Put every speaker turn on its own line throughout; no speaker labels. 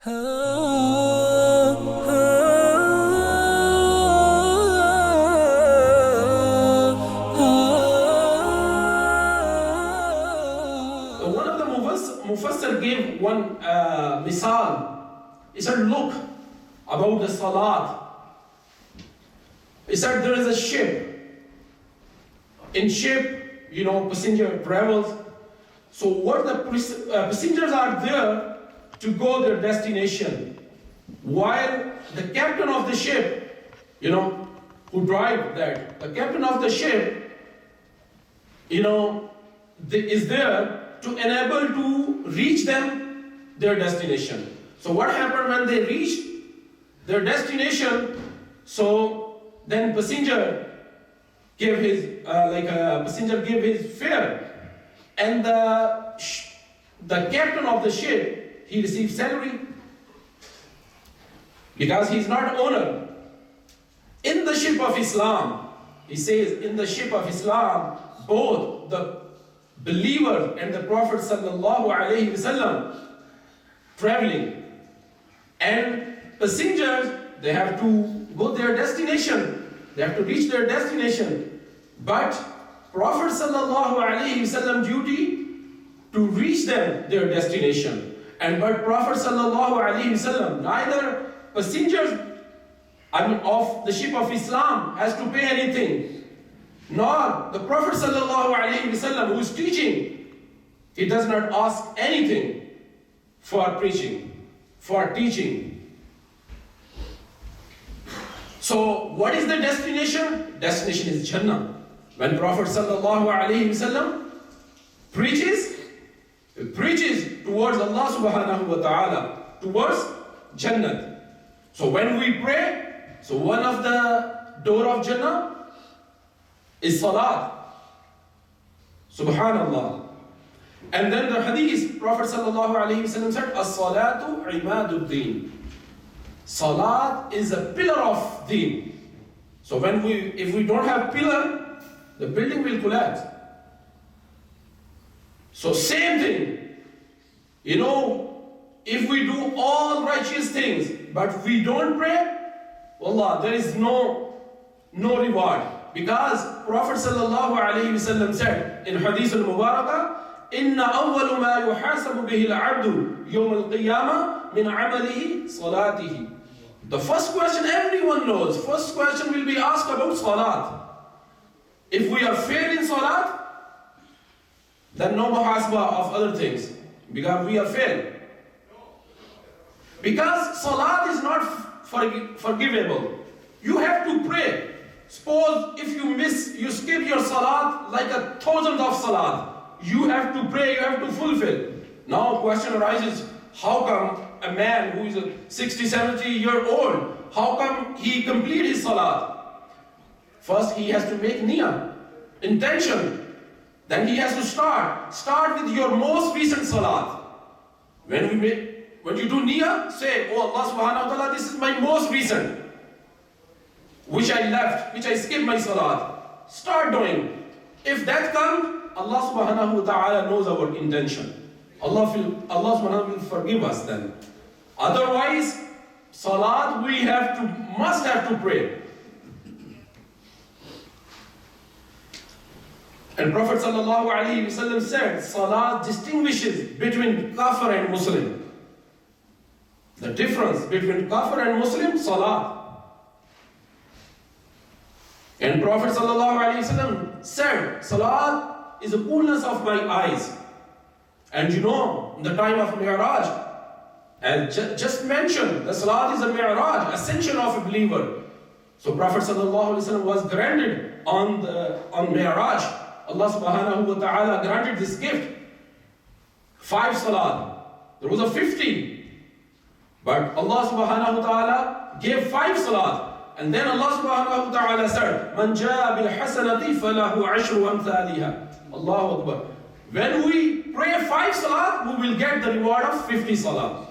One of the Mufassir gave one misal. He said, look about the Salat. He said there is a ship. In ship, passenger travels. So what the passengers are there to go their destination, while the captain of the ship, who drive that, the captain of the ship, is there to enable to reach them their destination. So what happened when they reached their destination? So then passenger gave his fare, and the captain of the ship, he received salary because he's not owner. In the ship of Islam, he says, in the ship of Islam, both the believer and the Prophet sallallahu alaihi wasallam traveling, and passengers, they have to go their destination, they have to reach their destination. But Prophet sallallahu alaihi wasallam duty to reach them their destination. But Prophet sallallahu alaihi wasallam, neither passengers of the ship of Islam has to pay anything, nor the Prophet sallallahu alaihi wasallam who is teaching, he does not ask anything for preaching, for teaching. So what is the destination? Destination is Jannah. When Prophet sallallahu alaihi wasallam preaches towards Allah subhanahu wa ta'ala, towards Jannah. So when we pray, so one of the door of Jannah is Salat. Subhanallah. And then the hadith, Prophet sallallahu alaihi wasallam said, As-salatu imaduddin. Salat is a pillar of deen. So if we don't have pillar, the building will collapse. So same thing. If we do all righteous things, but we don't pray, wallah, there is no reward. Because Prophet sallallahu alaihi wasallam said in Hadith al-Mubarakah, Inna awwalu ma yuhasabu bihi al-abdu yawm al-qiyamah min amalihi salatihi. The first question everyone knows, first question will be asked about salat. If we are fail in salat, then no muhasabah of other things, because we are fail. Because salat is not forgivable. You have to pray. Suppose if you skip your salat like 1,000 of salat, you have to pray, you have to fulfill. Now question arises, how come a man who is 60, 70 year old, how come he complete his salat? First he has to make niyyah, intention. Then he has to start with your most recent salat. When you do niyyah, say, oh Allah subhanahu wa ta'ala, this is my most recent, which I left, which I skipped my salat. Start doing. If that comes, Allah subhanahu wa ta'ala knows our intention. Allah subhanahu wa ta'ala will forgive us then. Otherwise, salat must have to pray. And Prophet sallallahu alaihi wasallam said, salat distinguishes between kafir and Muslim. The difference between kafir and Muslim, salat. And Prophet sallallahu alaihi wasallam said, salat is the coolness of my eyes. And in the time of Mi'raj, as just mentioned, the salat is a Mi'raj, ascension of a believer. So Prophet sallallahu alaihi wasallam was granted on Mi'raj. Allah subhanahu wa ta'ala granted this gift. 5 salat. There was a 50. But Allah subhanahu wa ta'ala gave 5 salat. And then Allah subhanahu wa ta'ala said, Man jaa bil hasanati falahu ashru amthaliha. Allahu Akbar. When we pray 5 salat, we will get the reward of 50 salat.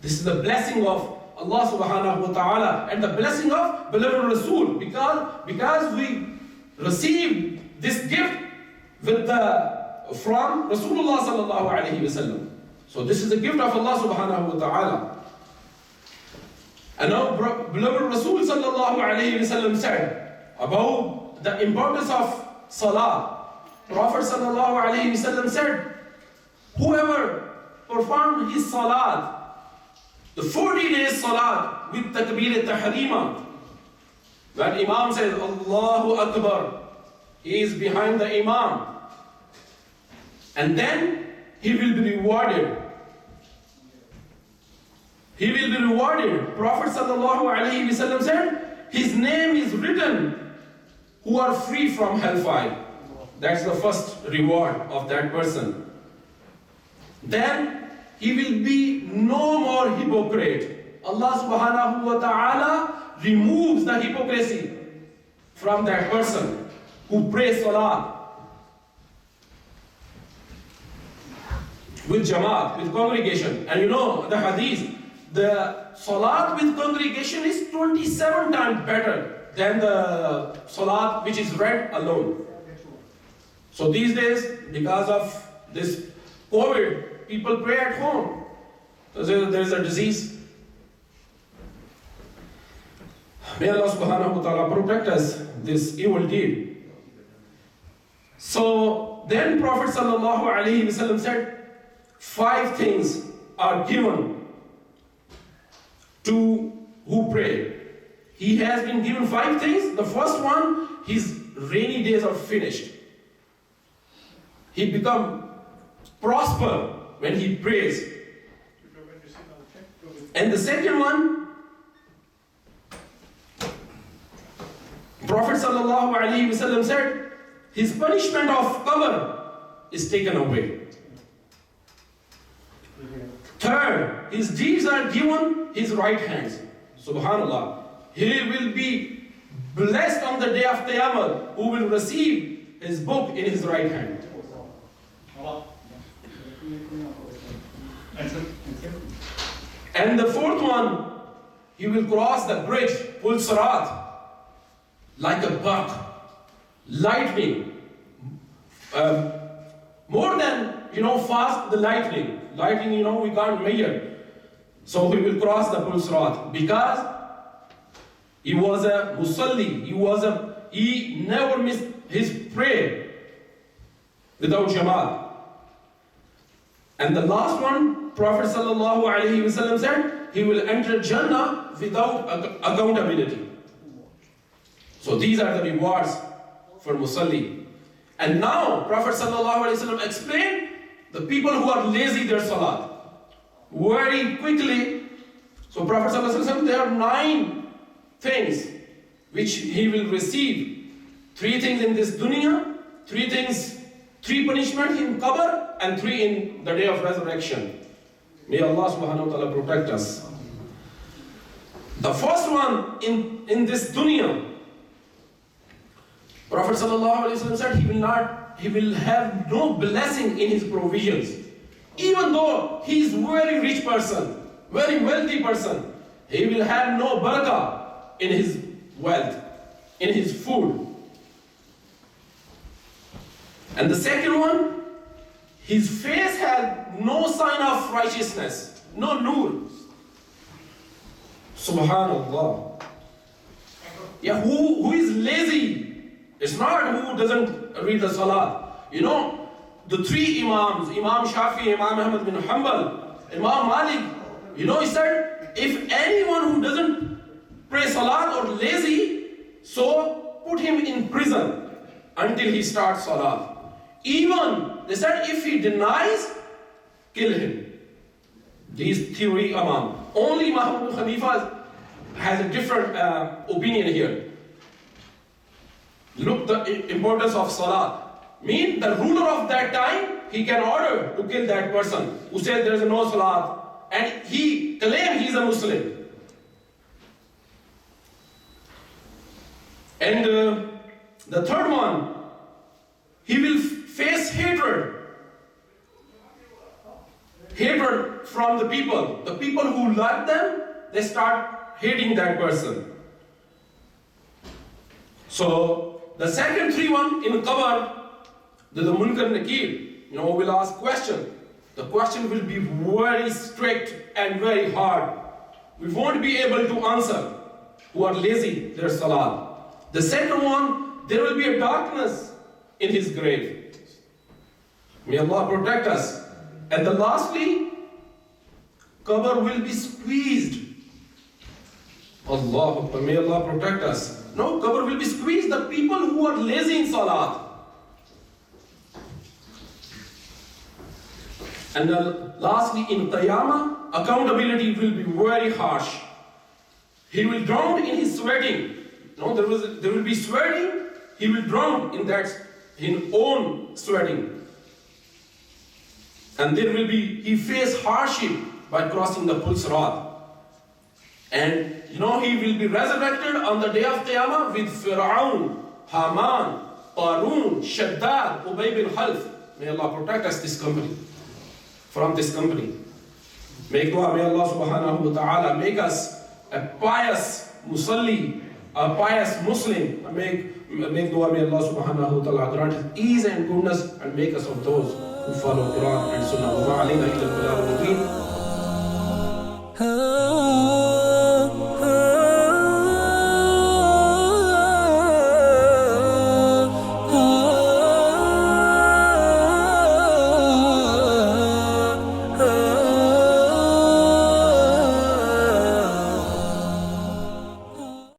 This is the blessing of Allah subhanahu wa ta'ala and the blessing of beloved Rasul. Because we received this gift from Rasulullah sallallahu alayhi wa sallam. So this is a gift of Allah subhanahu wa ta'ala. And now beloved Rasul sallallahu alayhi wa sallam said about the importance of Salah. Prophet sallallahu alayhi wa sallam said, whoever performed his Salat, the 40 days Salat with Takbir al-Tahrima, when Imam says Allahu Akbar, he is behind the Imam, and then he will be rewarded. He will be rewarded. Prophet sallallahu alayhi wa sallam said, his name is written who are free from hellfire. That's the first reward of that person. Then he will be no more hypocrite. Allah subhanahu wa ta'ala removes the hypocrisy from that person who prays Salah with Jamaat, with congregation. And you know the hadith, the Salat with congregation is 27 times better than the Salat which is read alone. So these days, because of this COVID, people pray at home. So there is a disease. May Allah subhanahu wa ta'ala protect us this evil deed. So then Prophet sallallahu alayhi wa sallam said, 5 things are given to who pray. He has been given 5 things. The first one, his rainy days are finished. He become prosper when he prays. And the second one, Prophet sallallahu alaihi wasallam said, his punishment of qabr is taken away. Third, his deeds are given his right hands. Subhanallah. He will be blessed on the day of Qiyamah, who will receive his book in his right hand. And the fourth one, he will cross the bridge, Pul Sirat, like a buck, lightning, more than, fast the lightning. Lightning, we can't measure. So he will cross the Pul Sirat because he was a musalli. He never missed his prayer without Jamaat. And the last one, Prophet sallallahu alaihi wasallam said, he will enter Jannah without accountability. So these are the rewards for musalli. And now Prophet sallallahu alaihi wasallam explained the people who are lazy their salat very quickly. So Prophet sallallahu alaihi wasallam, there are 9 things which he will receive. 3 things in this dunya, 3 punishment in qabr, and 3 in the day of resurrection. May Allah subhanahu wa ta'ala protect us. The first one in this dunya, Prophet sallallahu alaihi wasallam said he will have no blessing in his provisions. Even though he is very rich person, very wealthy person, he will have no barakah in his wealth, in his food. And the second one, his face had no sign of righteousness, no noor. Subhanallah. Yeah, who is lazy? It's not who doesn't read the salah. The 3 imams, Imam Shafi, Imam Ahmad bin Hanbal, Imam Malik, he said, if anyone who doesn't pray salat or lazy, so put him in prison until he starts salat. Even, they said, if he denies, kill him. These 3 imams. Only Imam Abu Hanifa has a different opinion here. Look the importance of salat. Mean the ruler of that time, he can order to kill that person who says there is no salat, and he claims he is a Muslim. And the third one, he will face hatred. Hatred from the people. The people who like them, they start hating that person. So the second 3 one in qabr, the Munkar Nakir, will ask question. the question will be very strict and very hard. We won't be able to answer who are lazy their salah. The second one, there will be a darkness in his grave. May Allah protect us. And the lastly, qabr will be squeezed. Allah, may Allah protect us. No, qabr will be squeezed. The people who are lazy in salah. And lastly, in Qiyamah, accountability will be very harsh. He will drown in his sweating. No, there will be sweating. He will drown in own sweating. And he face hardship by crossing the Pul-Sirat. And he will be resurrected on the day of Qiyamah with Fir'aun, Haman, Qarun, Shaddad, Ubay bin Khalf. May Allah protect us from this company. Make dua, may Allah subhanahu wa ta'ala make us a pious Musalli, a pious Muslim. Make dua, may Allah subhanahu wa ta'ala grant us ease and goodness and make us of those who follow Quran and Sunnah. Wa ma'alayna illa al-balagh al-mubin.